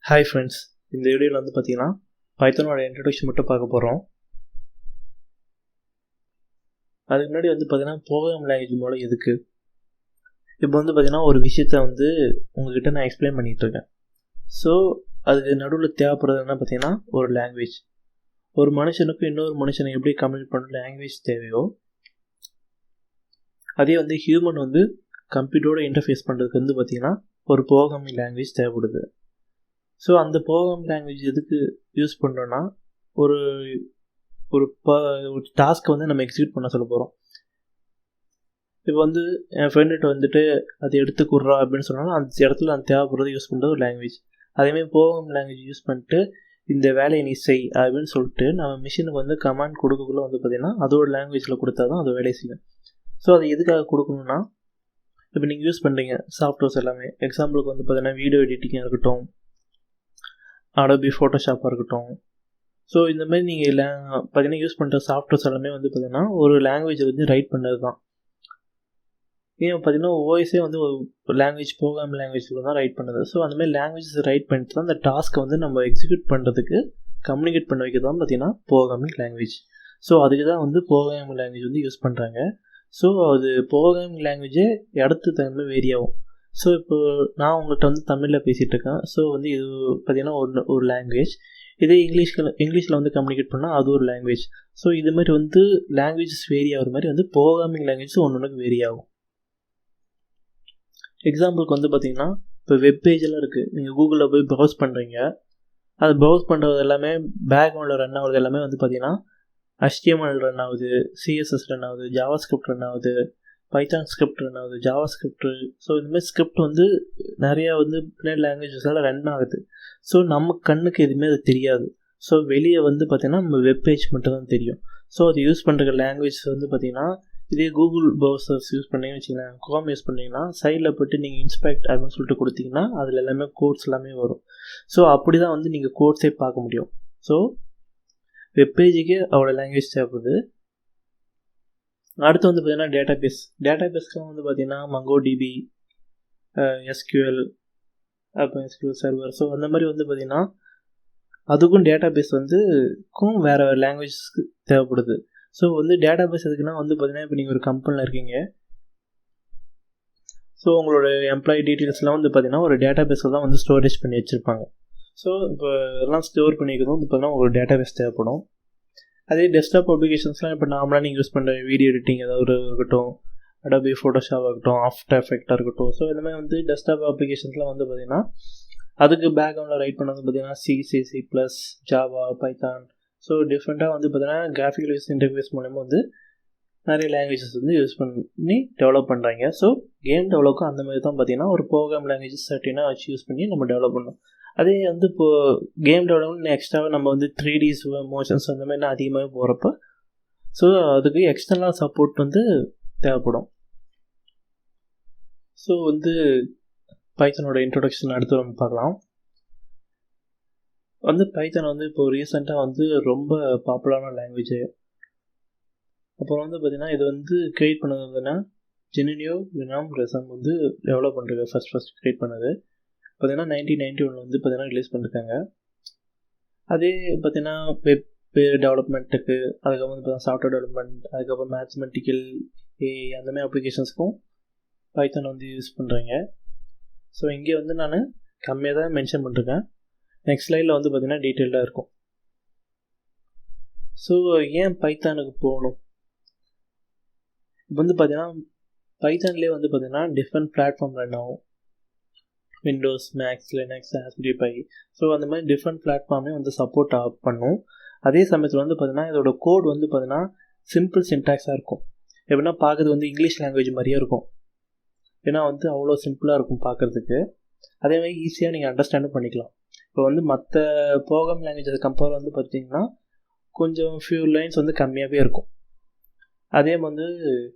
Hi friends, இந்த வீடியோவில் வந்து பார்த்தீங்கன்னா பைத்தானோட இன்ட்ரடக்ஷன் மட்டும் பார்க்க போகிறோம். அதுக்கு முன்னாடி வந்து பார்த்தீங்கன்னா ப்ரோக்ராம் லாங்குவேஜ் மூலம் எதுக்கு இப்போ வந்து பார்த்தீங்கன்னா ஒரு விஷயத்த வந்து உங்ககிட்ட நான் எக்ஸ்பிளைன் பண்ணிகிட்ருக்கேன். ஸோ அதுக்கு நடுவில் தேவைப்படுறது என்ன பார்த்தீங்கன்னா ஒரு லாங்குவேஜ். ஒரு மனுஷனுக்கு இன்னொரு மனுஷனை எப்படி கம்யூனிகேட் பண்ண லாங்குவேஜ் தேவையோ, அதே வந்து ஹியூமன் வந்து கம்ப்யூட்டரோட இன்டர்ஃபேஸ் பண்ணுறதுக்கு வந்து பார்த்திங்கன்னா ஒரு ப்ரோக்ராமிங் லாங்குவேஜ் தேவைப்படுது. ஸோ அந்த ப்ரோக்ராம் லாங்குவேஜ் எதுக்கு யூஸ் பண்ணுறோன்னா, ஒரு ஒரு டாஸ்க்கை வந்து நம்ம எக்ஸிக்யூட் பண்ண சொல்ல போகிறோம். இப்போ வந்து என் ஃப்ரெண்டுகிட்ட வந்துட்டு அது எடுத்து கொடுறா அப்படின்னு சொன்னாலும் அந்த இடத்துல அந்த தேவைப்படுறது யூஸ் பண்ணுறது ஒரு லாங்குவேஜ். அதேமாதிரி ப்ரோக்ராம் லாங்குவேஜ் யூஸ் பண்ணிட்டு இந்த வேலையை நீ செய் அப்படின்னு சொல்லிட்டு நம்ம மிஷினுக்கு வந்து கமாண்ட் கொடுக்கக்குள்ள வந்து பார்த்திங்கன்னா அதோட லாங்குவேஜில் கொடுத்தா தான் அது வேலையை செய்யும். ஸோ அது எதுக்காக கொடுக்கணுன்னா, இப்போ நீங்கள் யூஸ் பண்ணுறீங்க சாஃப்ட்வேர்ஸ் எல்லாமே, எக்ஸாம்பிளுக்கு வந்து பார்த்திங்கன்னா வீடியோ எடிட்டிங்காக இருக்கட்டும், அடோபி ஃபோட்டோஷாப்பாக இருக்கட்டும். ஸோ இந்த மாதிரி நீங்கள் பார்த்தீங்கன்னா யூஸ் பண்ணுற சாஃப்ட்வேர்ஸ் எல்லாமே வந்து பார்த்திங்கன்னா ஒரு லாங்குவேஜை வந்து ரைட் பண்ணது தான். ஏன் பார்த்திங்கன்னா ஓஎஸே வந்து ஒரு லாங்குவேஜ் ப்ரோக்ராம் லாங்குவேஜில் தான் ரைட் பண்ணுது. ஸோ அந்தமாதிரி லாங்குவேஜஸ் ரைட் பண்ணிட்டு தான் அந்த டாஸ்க்கை வந்து நம்ம எக்ஸிக்யூட் பண்ணுறதுக்கு கம்யூனிகேட் பண்ண வைக்க தான் பார்த்திங்கன்னா ப்ரோக்ராமிங் லாங்குவேஜ். ஸோ அதுக்கு தான் வந்து ப்ரோக்ராமிங் லாங்குவேஜ் வந்து யூஸ் பண்ணுறாங்க. ஸோ அது ப்ரோக்ராமிங் லாங்குவேஜே இடத்துக்கு தகுந்த வேரி ஆகும். ஸோ இப்போ நான் உங்கள்கிட்ட வந்து தமிழில் பேசிகிட்டு இருக்கேன். ஸோ வந்து இது பார்த்திங்கன்னா ஒரு லாங்குவேஜ். இதே இங்கிலீஷில் வந்து கம்யூனிகேட் பண்ணால் அது ஒரு லாங்குவேஜ். ஸோ இது மாதிரி வந்து லாங்குவேஜஸ் வேரி ஆகிற மாதிரி வந்து ப்ரோக்ராமிங் லாங்குவேஜ் ஒன்றுக்கு வேரி ஆகும். எக்ஸாம்பிளுக்கு வந்து பார்த்திங்கன்னா இப்போ வெப்பேஜெல்லாம் இருக்குது, நீங்கள் கூகுளில் போய் ப்ரௌஸ் பண்ணுறீங்க. அது ப்ரௌஸ் பண்ணுறது எல்லாமே பேக்ரவுண்டில் ரன் ஆகுறது எல்லாமே வந்து பார்த்திங்கன்னா HTML ரன் ஆகுது, CSS ரன் ஆகுது, ஜாவா ஸ்கிரிப்ட் ரன் ஆகுது, பைத்தான் ஸ்கிரிப்ட் ரன் ஆகுது, ஜாவா ஸ்கிரிப்ட். ஸோ இந்தமாதிரி ஸ்கிரிப்ட் வந்து நிறையா வந்து பின்னாடி லாங்குவேஜஸ் எல்லாம் ரன் ஆகுது. ஸோ நம்ம கண்ணுக்கு எதுவுமே அது தெரியாது. ஸோ வெளியே வந்து பார்த்திங்கன்னா நம்ம வெப்பேஜ் மட்டும் தான் தெரியும். ஸோ அது யூஸ் பண்ணுற லாங்குவேஜ் வந்து பார்த்திங்கன்னா இதே கூகுள் ப்ரௌசர்ஸ் யூஸ் பண்ணிங்கன்னு வச்சுக்கலாம், குரோம் யூஸ் பண்ணிங்கன்னா சைடில் போய்ட்டு நீங்கள் இன்ஸ்பெக்ட் அப்படின்னு சொல்லிட்டு கொடுத்தீங்கன்னா அதில் எல்லாமே கோட்ஸ் எல்லாமே வரும். ஸோ அப்படி தான் வந்து நீங்கள் கோட்ஸே பார்க்க முடியும். ஸோ வெப்பேஜுக்கு அவ்வளோ லாங்குவேஜ் தேவைப்படுது. அடுத்து வந்து பார்த்திங்கன்னா டேட்டாபேஸ்க்கெலாம் வந்து பார்த்திங்கன்னா MongoDB, SQL, அப்புறம் SQL சர்வர். ஸோ அந்த மாதிரி வந்து பார்த்திங்கன்னா அதுக்கும் டேட்டாபேஸ் வந்துக்கும் வேறு லாங்குவேஜஸ்க்கு தேவைப்படுது. ஸோ வந்து டேட்டாபேஸ் எதுக்குன்னா வந்து பார்த்திங்கன்னா இப்போ நீங்கள் ஒரு கம்பெனியில் இருக்கீங்க. ஸோ உங்களோட எம்ப்ளாயி டீட்டெயில்ஸ்லாம் வந்து பார்த்திங்கன்னா ஒரு டேட்டாபேஸில் தான் வந்து ஸ்டோரேஜ் பண்ணி வச்சுருப்பாங்க. ஸோ இப்போ எல்லாம் ஸ்டோர் பண்ணிக்கிறதும் வந்து பார்த்திங்கன்னா ஒரு டேட்டாபேஸ் தேவைப்படும். அதே டெஸ்க்டாப் அப்ளிகேஷன்ஸ்லாம் இப்போ நார்மலாக நீங்கள் யூஸ் பண்ணுற வீடியோ எடிட்டிங் ஏதாவது இருக்கட்டும், அடோபி ஃபோட்டோஷாப் ஆகட்டும், ஆஃப்டர் எஃபெக்டாக இருக்கட்டும். ஸோ இந்த மாதிரி வந்து டெஸ்க்டாப் அப்ளிகேஷன்ஸ்லாம் வந்து பார்த்திங்கன்னா அதுக்கு பேக்ரவுண்டில் ரைட் பண்ணது பார்த்திங்கன்னா C++, ஜாவா, பைத்தான். ஸோ டிஃப்ரெண்ட்டாக வந்து பார்த்திங்கன்னா கிராஃபிக்கல் யூஸ் இன்டர்ஃபேஸ் மூலமாக வந்து நிறைய லாங்குவேஜஸ் வந்து யூஸ் பண்ணி டெவலப் பண்ணுறாங்க. ஸோ கேம் டெவலப்பும் அந்த மாதிரி தான் பார்த்திங்கன்னா ஒரு ப்ரோக்ராம் லாங்குவேஜஸ் சர்டினாக வச்சு யூஸ் பண்ணி நம்ம டெவலப் பண்ணோம். அதே வந்து இப்போது கேம் டெவலப்மெண்ட் எக்ஸ்ட்ராவாக நம்ம வந்து 3D மோஷன்ஸ் அந்த மாதிரிலாம் அதிகமாக போகிறப்ப ஸோ அதுக்கு எக்ஸ்டர்னல் சப்போர்ட் வந்து தேவைப்படும். ஸோ வந்து பைத்தானோட இன்ட்ரொடக்ஷன் அடுத்து நம்ம பார்க்கலாம். வந்து பைத்தான் வந்து இப்போ ரீசெண்டாக வந்து ரொம்ப பாப்புலரான லாங்குவேஜ். அப்புறம் வந்து பார்த்திங்கன்னா இது வந்து க்ரியேட் பண்ணது வந்துன்னா ஜெனினியோ ரெசம் வந்து டெவலப் பண்ணுறது ஃபஸ்ட் க்ரியேட் பண்ணது பார்த்திங்கன்னா 1991 வந்து பார்த்திங்கன்னா ரிலீஸ் பண்ணியிருக்காங்க. அதே பார்த்திங்கன்னா வெப் டெவலப்மெண்ட்டுக்கு, அதுக்கப்புறம் வந்து சாஃப்ட்வேர் டெவலப்மெண்ட், அதுக்கப்புறம் மேத்தமெட்டிக்கல் அந்தமாதிரி அப்ளிகேஷன்ஸ்க்கும் பைத்தான் வந்து யூஸ் பண்ணுறாங்க. ஸோ இங்கே வந்து நான் கம்மியாக தான் மென்ஷன் பண்ணிருக்கேன். நெக்ஸ்ட் ஸ்லைடில் வந்து பார்த்திங்கன்னா டீட்டெயில்டாக இருக்கும். ஸோ ஏன் பைத்தானுக்கு போகணும்? இப்போ வந்து பார்த்திங்கன்னா பைத்தான்லேயே வந்து பார்த்திங்கன்னா டிஃப்ரெண்ட் பிளாட்ஃபார்ம் ரன் ஆகும். Windows, Macs, Linux, Raspberry Pi. So அந்த மாதிரி டிஃப்ரெண்ட் பிளாட்ஃபார்மே வந்து சப்போர்ட் பண்ணும். அதே சமயத்தில் வந்து பார்த்திங்கன்னா இதோட கோட் வந்து பார்த்திங்கன்னா சிம்பிள் சின்டாக்ஸாக இருக்கும். எப்படின்னா பார்க்குறது வந்து இங்கிலீஷ் லாங்குவேஜ் மாதிரியே இருக்கும். ஏன்னா வந்து அவ்வளோ சிம்பிளாக இருக்கும் பார்க்குறதுக்கு. அதே மாதிரி ஈஸியாக நீங்கள் அண்டர்ஸ்டாண்டும் பண்ணிக்கலாம். இப்போ வந்து மற்ற ப்ரோக்ராம் லாங்குவேஜை கம்பேர் வந்து பார்த்திங்கன்னா கொஞ்சம் ஃபியூ லைன்ஸ் வந்து கம்மியாகவே இருக்கும். அதே வந்து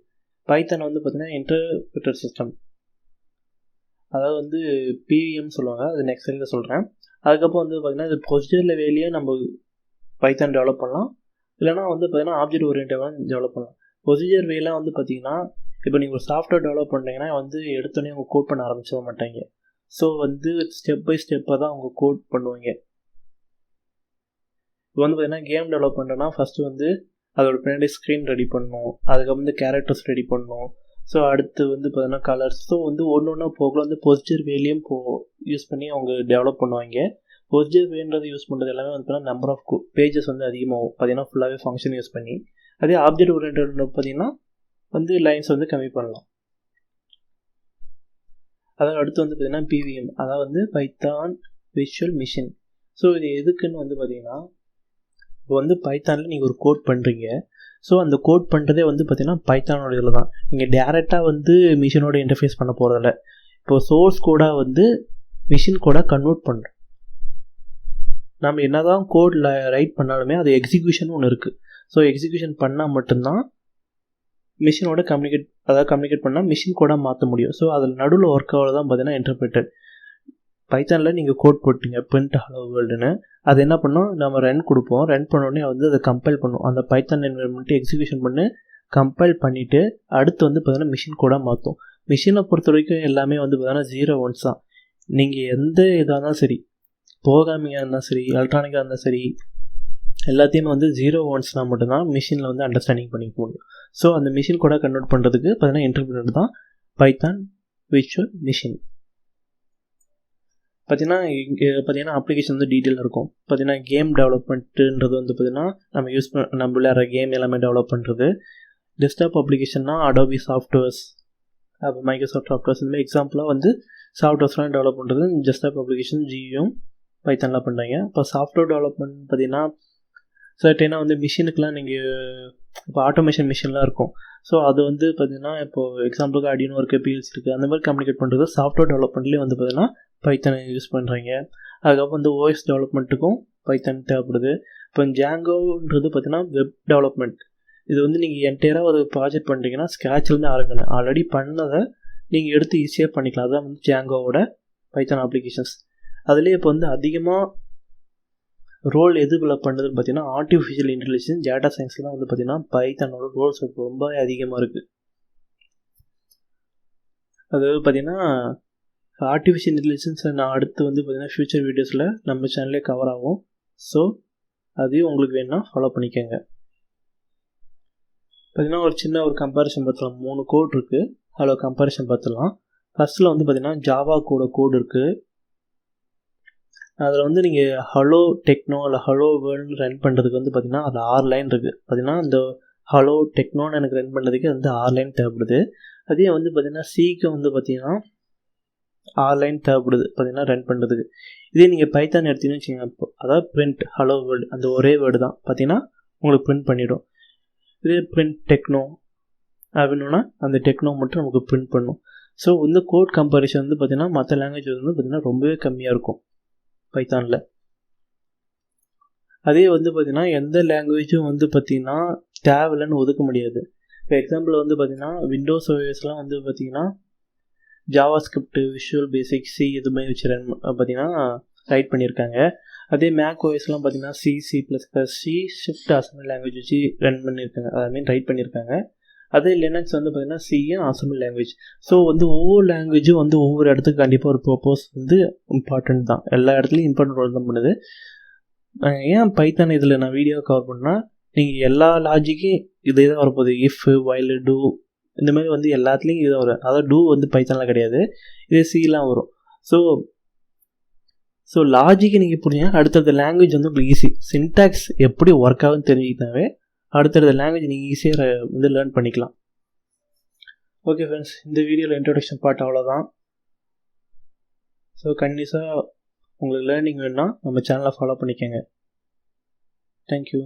பைத்தான் வந்து பார்த்திங்கன்னா இன்டர்பிரட்டர் சிஸ்டம், அதாவது வந்து PVM சொல்லுவாங்க, அது நெக்ஸ்ட் ஸ்லைடில் சொல்கிறேன். அதுக்கப்புறம் வந்து பார்த்திங்கன்னா இது ப்ரொசீஜர் லெவல்லையும் நம்ம பைத்தான் டெவலப் பண்ணலாம், இல்லைனா வந்து பார்த்திங்கன்னா ஆப்ஜெக்ட் ஓரியன்டாக டெவலப் பண்ணலாம். ப்ரொசீஜர் வேலாம் வந்து பார்த்திங்கன்னா இப்போ நீங்கள் ஒரு சாஃப்ட்வேர் டெவலப் பண்ணுறீங்கன்னா வந்து எடுத்தோடனே அவங்க கோட் பண்ண ஆரம்பிச்சிட மாட்டாங்க. ஸோ வந்து ஸ்டெப் பை ஸ்டெப்பாக தான் அவங்க கோட் பண்ணுவாங்க. இப்போ வந்து பார்த்தீங்கன்னா கேம் டெவலப் பண்ணுறேன்னா ஃபஸ்ட்டு வந்து அதோட பின்னாடி ஸ்க்ரீன் ரெடி பண்ணணும், அதுக்கப்புறம் வந்து கேரக்டர்ஸ் ரெடி பண்ணணும். ஸோ அடுத்து வந்து பார்த்தீங்கன்னா கலர்ஸ். ஸோ வந்து ஒன்று ஒன்றா போகல வந்து பொசிச்சர் வேலையும் யூஸ் பண்ணி அவங்க டெவலப் பண்ணுவாங்க. பொசிச்சர் வேன்றது யூஸ் பண்ணுறது எல்லாமே வந்து பார்த்தீங்கன்னா நம்பர் ஆஃப் பேஜஸ் வந்து அதிகமாகும் பார்த்தீங்கன்னா ஃபுல்லாகவே ஃபங்க்ஷன் யூஸ் பண்ணி. அதே ஆப்ஜெக்ட் ஓரியன்டட் பார்த்தீங்கன்னா வந்து லைன்ஸ் வந்து கம்மி பண்ணலாம். அதாவது அடுத்து வந்து பார்த்தீங்கன்னா பிவிஎம், அதாவது வந்து பைத்தான் விஷுவல் மிஷின். ஸோ இது எதுக்குன்னு வந்து பார்த்தீங்கன்னா இப்போ வந்து பைத்தானில் நீங்கள் ஒரு கோட் பண்ணுறீங்க. ஸோ அந்த கோட் பண்ணுறதே வந்து பார்த்தீங்கன்னா பைத்தானோட இதில் தான். நீங்கள் டேரெக்டாக வந்து மிஷினோட இன்டர்ஃபேஸ் பண்ண போகிறதில்ல. இப்போ சோர்ஸ் கோடாக வந்து மிஷின் கோடாக கன்வெர்ட் பண்ணுறோம். நம்ம என்ன தான் கோடில் ரைட் பண்ணாலுமே அது எக்ஸிக்யூஷன் ஒன்று இருக்குது. ஸோ எக்ஸிக்யூஷன் பண்ணால் மட்டும்தான் மிஷினோட கம்யூனிகேட் பண்ணால் மிஷின் கோடாக மாற்ற முடியும். ஸோ அதில் நடுவில் ஒர்க் ஆகிறது தான் பார்த்தீங்கன்னா இன்டர்பிரேட்டர். பைத்தானில் நீங்கள் கோட் போட்டிங்க பிரிண்ட் ஹலோ வேர்ல்டுன்னு, அது என்ன பண்ணோம், நம்ம ரன் கொடுப்போம். ரன் பண்ணோடனே வந்து அதை கம்பைல் பண்ணும். அந்த பைத்தான் என்விரான்மெண்ட்டு எக்ஸிக்யூஷன் பண்ணி கம்பைல் பண்ணிவிட்டு அடுத்து வந்து பார்த்தீங்கன்னா மிஷின் கோடாக மாற்றும். மிஷினை பொறுத்த வரைக்கும் எல்லாமே வந்து பார்த்தீங்கன்னா 0 1 தான். நீங்கள் எந்த இதாக இருந்தாலும் சரி, ப்ரோக்ராமிங்காக இருந்தாலும் சரி, எலக்ட்ரானிக்காக இருந்தாலும் சரி, எல்லாத்தையுமே வந்து 0 1 மட்டும்தான் மிஷினில் வந்து அண்டர்ஸ்டாண்டிங் பண்ணிக்க முடியும். ஸோ அந்த மிஷின் கோடாக கன்வெர்ட் பண்ணுறதுக்கு பார்த்தீங்கன்னா இன்டர்பிரேட்டர் தான் பைத்தான் விஷுவல் மிஷின். பார்த்தீங்கன்னா இங்கே பார்த்தீங்கன்னா அப்ளிகேஷன் வந்து டீட்டெயிலாக இருக்கும். பார்த்தீங்கன்னா கேம் டெவலப்மெண்ட்டுன்றது வந்து பார்த்தீங்கன்னா நம்ம விளையாடுற கேம் எல்லாமே டெவலப் பண்ணுறது. டெஸ்க்டாப் அப்ளிகேஷன்னா அடோபி சாஃப்ட்வேர்ஸ், அப்போ மைக்ரோசாஃப்ட் சாஃப்ட்வேர்ஸ், இந்த மாதிரி எக்ஸாம்பிளாக வந்து சாஃப்ட்வேர்ஸ்லாம் டெவலப் பண்ணுறது டெஸ்க்டாப் அப்ளிகேஷன் ஜியும் பைத்தான்லாம் பண்ணுறாங்க. இப்போ சாஃப்ட்வேர் டெவலப்மெண்ட் பார்த்தீங்கன்னா சர்டைனாக வந்து மிஷினுக்கெலாம் நீங்கள் இப்போ ஆட்டோமேஷன் மிஷின்லாம் இருக்கும். ஸோ அது வந்து பார்த்தீங்கன்னா இப்போது எக்ஸாம்பிளுக்கு அடினோ இருக்குது, பிஎல்சி இருக்குது, அந்த மாதிரி கம்யூனிகேட் பண்ணுறது சாஃப்ட்வேர் டெவலப்மெண்ட்லேயே வந்து பார்த்தீங்கன்னா பைத்தான் யூஸ் பண்ணுறாங்க. அதுக்கப்புறம் வந்து ஓஎஸ் டெவலப்மெண்ட்டுக்கும் பைத்தான் தேவைப்படுது. இப்போ ஜாங்கோன்றது பார்த்தீங்கன்னா வெப் டெவலப்மெண்ட். இது வந்து நீங்கள் என்டையராக ஒரு ப்ராஜெக்ட் பண்ணுறீங்கன்னா ஸ்க்ராட்ச்லேருந்து ஆரம்பிக்கணும். ஆல்ரெடி பண்ணதை நீங்கள் எடுத்து ஈஸியாக பண்ணிக்கலாம். அதான் வந்து ஜாங்கோவோட பைத்தான் அப்ளிகேஷன்ஸ். அதுலேயே இப்போ வந்து அதிகமாக ரோல் எதுக்குள்ள பண்ணுறதுன்னு பார்த்தீங்கன்னா ஆர்டிஃபிஷியல் இன்டெலிஜென்ஸ், டேட்டா சயின்ஸ்லாம் வந்து பார்த்தீங்கன்னா பைத்தானோட ரோல்ஸ் ரொம்ப அதிகமாக இருக்குது. அதாவது பார்த்தீங்கன்னா ஆர்டிஃபிஷியல் இன்டெலிஜென்ஸ் நான் அடுத்து வந்து பார்த்தீங்கன்னா ஃப்யூச்சர் வீடியோஸில் நம்ம சேனல்லே கவர் ஆகும். ஸோ அதையும் உங்களுக்கு வேணும்னா ஃபாலோ பண்ணிக்கோங்க. பார்த்தீங்கன்னா ஒரு சின்ன ஒரு கம்பேரிசன் பார்த்துலாம். 3 கோட் இருக்குது, அதில் கம்பேரிசன் பார்த்துலாம். ஃபஸ்ட்டில் வந்து பார்த்தீங்கன்னா ஜாவா கோடு இருக்குது. அதில் வந்து நீங்கள் ஹலோ டெக்னோ இல்லை ஹலோ வேர்ல்டு ரன் பண்ணுறதுக்கு வந்து பார்த்திங்கன்னா அது 6 லைன் இருக்குது. பார்த்திங்கன்னா இந்த ஹலோ டெக்னோன்னு எனக்கு ரன் பண்ணுறதுக்கு வந்து 6 லைன் தேவைப்படுது. அதே வந்து பார்த்திங்கன்னா சிக்கு வந்து பார்த்திங்கன்னா 6 லைன் தேவைப்படுது பார்த்திங்கன்னா ரன் பண்ணுறதுக்கு. இதே நீங்கள் பைத்தான் எடுத்தீங்கன்னு வச்சுக்கோங்க, அதாவது பிரிண்ட் ஹலோ வேர்ல்டு அந்த ஒரே வேர்டு தான் பார்த்திங்கன்னா உங்களுக்கு பிரிண்ட் பண்ணிவிடும். இதே பிரிண்ட் டெக்னோ அப்படின்னா அந்த டெக்னோ மட்டும் நமக்கு பிரிண்ட் பண்ணும். ஸோ இந்த கோட் கம்பேரிசன் வந்து பார்த்திங்கன்னா மற்ற லாங்குவேஜ் வந்து பார்த்திங்கன்னா ரொம்பவே கம்மியாக இருக்கும் பைத்தானில். அதே வந்து பார்த்திங்கன்னா எந்த லாங்குவேஜும் வந்து பார்த்திங்கன்னா தேவையில்லைன்னு ஒதுக்க முடியாது. இப்போ எக்ஸாம்பிள் வந்து பார்த்திங்கன்னா விண்டோஸ் ஓஎஸ்லாம் வந்து பார்த்திங்கன்னா Java script, Visual Basic, C இதுமாதிரி வச்சு ரன் பார்த்திங்கன்னா ரைட் பண்ணியிருக்காங்க. அதே மேக் ஓஎஸ்லாம் பார்த்திங்கன்னா சி ஷிஃப்ட் அசம்பிள் லாங்குவேஜ் வச்சு ரன் பண்ணியிருக்காங்க, அதுமாரி ரைட் பண்ணியிருக்காங்க. அதே லினக்ஸ் வந்து பார்த்திங்கன்னா சியும் அசம்பிள் லாங்குவேஜ். ஸோ வந்து ஒவ்வொரு லாங்குவேஜும் வந்து ஒவ்வொரு இடத்துக்கு கண்டிப்பாக ஒரு பர்பஸ் வந்து இம்பார்ட்டன்ட் தான். எல்லா இடத்துலையும் இம்பார்ட்டன்ட் ரோல் தான் பண்ணுது. ஏன் பைத்தான் இதில் நான் வீடியோ கவர் பண்ணால் நீங்கள் எல்லா லாஜிக்கும் இதே தான் வரப்போகுது. இஃப், வைல், டூ இந்த மாதிரி வந்து எல்லாத்துலேயும் இதை வரும். அதாவது டூ வந்து பைத்தானில் கிடையாது, இதே சிலாம் வரும். ஸோ லாஜிக்கை நீங்கள் புரிஞ்சா அடுத்தடுத்த லாங்குவேஜ் வந்து உங்களுக்கு ஈஸி. சின்டாக்ஸ் எப்படி ஒர்க் ஆகுதுன்னு தெரிஞ்சுக்கிட்டாவே அடுத்தடுத்த லாங்குவேஜ் நீங்கள் ஈஸியாக வந்து லேர்ன் பண்ணிக்கலாம். ஓகே ஃப்ரெண்ட்ஸ், இந்த வீடியோவில் இன்ட்ரோடக்ஷன் பார்ட் அவ்வளோதான். ஸோ கண்டிப்பாக உங்களுக்கு லேர்னிங் வேணும்னா நம்ம சேனலை ஃபாலோ பண்ணிக்கோங்க. தேங்க்யூ.